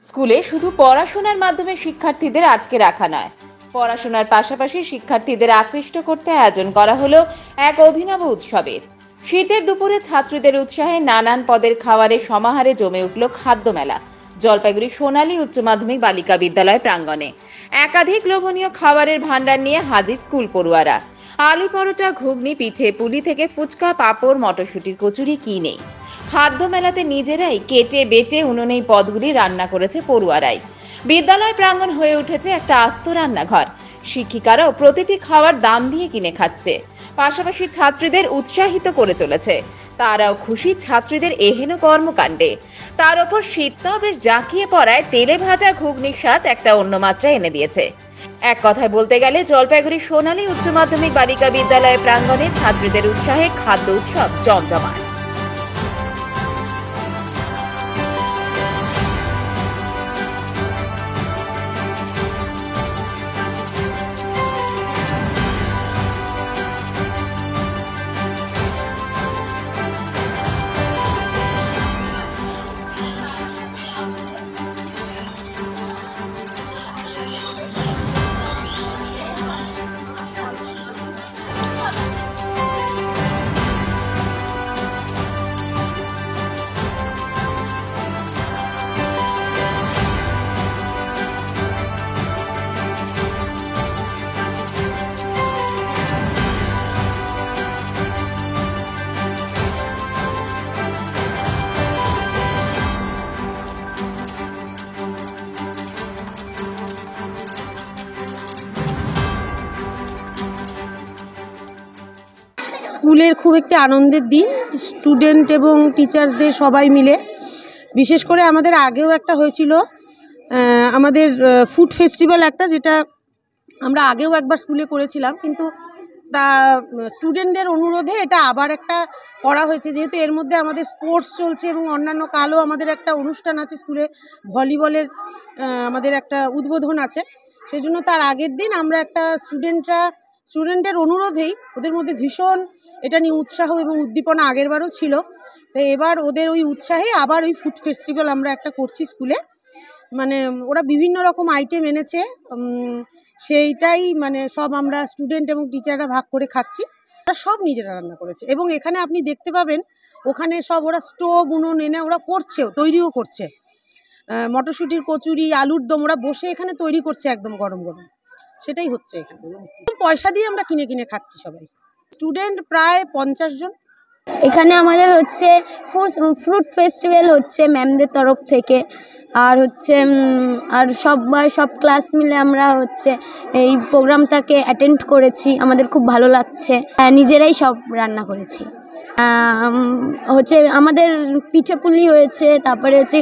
স্কুলে শুধু পড়াশোনার মাধ্যমে শিক্ষার্থীদের আটকে রাখা নয়, পড়াশোনার পাশাপাশি শিক্ষার্থীদের আকৃষ্ট করতে আয়োজন করা হলো এক অভিনব উৎসবের। শীতের দুপুরে ছাত্রীদের উৎসাহে নানান পদের খাবারের সমাহারে জমে উঠল খাদ্য মেলা জলপাইগুড়ি সোনালী উচ্চ মাধ্যমিক বালিকা বিদ্যালয় প্রাঙ্গণে। একাধিক লোভনীয় খাবারের ভান্ডার নিয়ে হাজির স্কুল পড়ুয়ারা। আলু পরোটা, ঘুগনি, পিঠে পুলি থেকে ফুচকা, পাঁপড়, মটরশুঁটির কচুরি কি নেই। খাদ্য মেলাতে নিজেরাই কেটে বেটে উনুনেই পদগুলি রান্না করেছে পড়ুয়ারাই। বিদ্যালয় প্রাঙ্গণ হয়ে উঠেছে একটা আস্ত রান্নাঘর। শিক্ষিকারাও প্রতিটি খাবার দাম দিয়ে কিনে খাচ্ছে, পাশাপাশি ছাত্রীদের উৎসাহিত করে চলেছে। তারাও খুশি ছাত্রীদের এহেন কর্মকাণ্ডে। তার উপর শীতটাও বেশ জাঁকিয়ে পড়ায় তেলে ভাজা ঘুগনির স্বাদ একটা অন্য মাত্রা এনে দিয়েছে। এক কথায় বলতে গেলে জলপাইগুড়ি সোনালী উচ্চ মাধ্যমিক বালিকা বিদ্যালয়ের প্রাঙ্গণে ছাত্রীদের উৎসাহে খাদ্য উৎসব জমজমাট। স্কুলের খুব একটি আনন্দের দিন, স্টুডেন্ট এবং টিচার্সদের সবাই মিলে। বিশেষ করে আমাদের আগেও একটা হয়েছিল, আমাদের ফুড ফেস্টিভ্যাল একটা, যেটা আমরা আগেও একবার স্কুলে করেছিলাম, কিন্তু তা স্টুডেন্টদের অনুরোধে এটা আবার একটা করা হয়েছে, যেহেতু এর মধ্যে আমাদের স্পোর্টস চলছে এবং অন্যান্য কালও আমাদের একটা অনুষ্ঠান আছে স্কুলে, ভলিবলের আমাদের একটা উদ্বোধন আছে। সেই জন্য তার আগের দিন আমরা একটা স্টুডেন্টের অনুরোধেই, ওদের মধ্যে ভীষণ এটা নিয়ে উৎসাহ এবং উদ্দীপনা আগেরবারও ছিল, তো এবার ওদের ওই উৎসাহে আবার ওই ফুড ফেস্টিভ্যাল আমরা একটা করছি স্কুলে। মানে ওরা বিভিন্ন রকম আইটেম এনেছে, সেইটাই মানে সব আমরা স্টুডেন্ট এবং টিচাররা ভাগ করে খাচ্ছি। ওরা সব নিজেরা রান্না করেছে এবং এখানে আপনি দেখতে পাবেন ওখানে সব ওরা স্টোভ, উনুন এনে ওরা করছেও, তৈরিও করছে। মটরশুঁটির কচুরি, আলুর দম ওরা বসে এখানে তৈরি করছে একদম গরম গরম, সেটাই হচ্ছে এখানে। পয়সা দিয়ে আমরা কিনে কিনে খাচ্ছি সবাই। স্টুডেন্ট প্রায় 50 জন। এখানে আমাদের হচ্ছে ফ্রুট ফেস্টিভ্যাল হচ্ছে ম্যামদের তরফ থেকে, আর হচ্ছে আর সব ক্লাস মিলে আমরা হচ্ছে এই প্রোগ্রামটাকে অ্যাটেন্ড করেছি। আমাদের খুব ভালো লাগছে, নিজেরাই সব রান্না করেছি। হচ্ছে আমাদের পিঠে পুলি হয়েছে, তারপরে হচ্ছে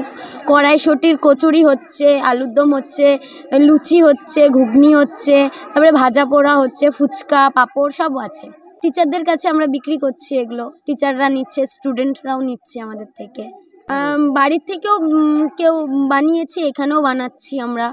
কড়াইশুঁটির কচুরি হচ্ছে, আলুর দম হচ্ছে, লুচি হচ্ছে, ঘুগনি হচ্ছে, তারপরে ভাজা পোড়া হচ্ছে, ফুচকা, পাঁপড় সব আছে। টিচারদের কাছে আমরা বিক্রি করছি এগুলো, টিচাররা নিচ্ছে, স্টুডেন্টরাও নিচ্ছে আমাদের থেকে। বাড়ির থেকেও কেউ বানিয়েছে, এখানেও বানাচ্ছি আমরা।